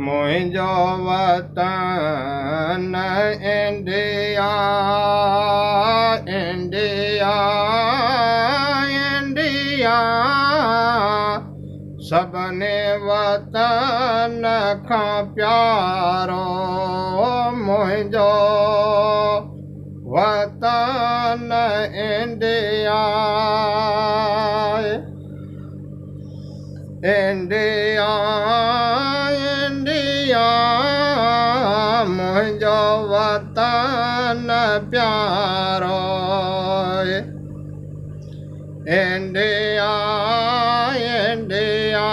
मुंहिंजो वतन India India India सभिनी वतन खां प्यारो मुंहिंजो वतन इंडिया इंडिया इंडिया मुंहिंजो वतन प्यारो इंडिया इंडिया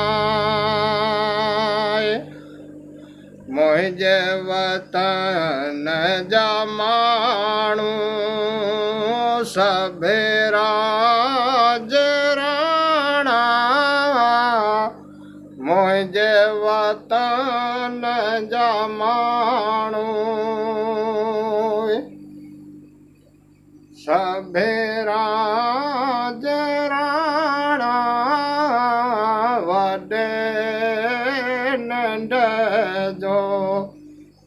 मुंहिंजे वतन जा माण्हू सभेरा जराणा मुंहिंजे वतन जा माण्हू सभेरा जराणा वॾे नंढ जो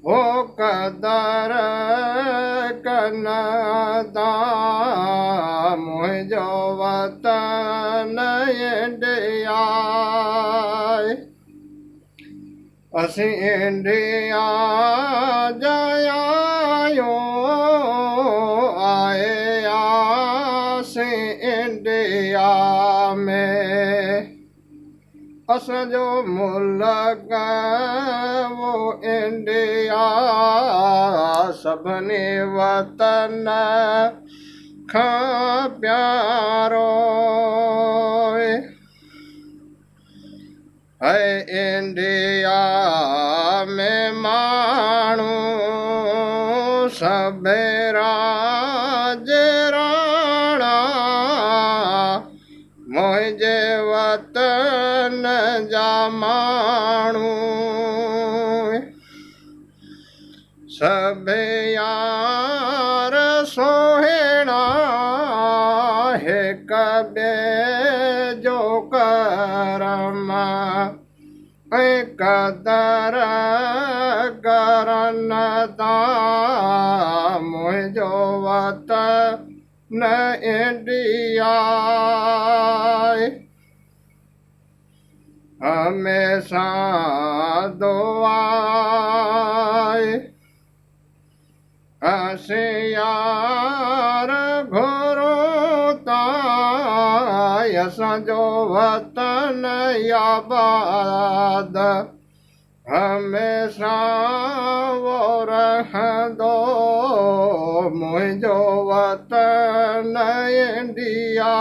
हो क़दर कनदा मुंहिंजो वतन इंडिया असीं इंडिया जा आहियूं आयासीं इंडिया में असांजो मुल्क वो इंडिया सभिनी वतन खां प्यारो है इंडिया में माण्हू सभेरा जराणा मुंहिंजे वतन जा माण्हू सभे यार सोहिणा हिक ॿिए जो करम ऐं क़दर करन था मुंहिंजो वतन इंडिया हमेशा दुआ असीं यार घुरूं था असांजो वतन आबाद हमेशा वो रहंदो मुंहिंजो वतन इंडिया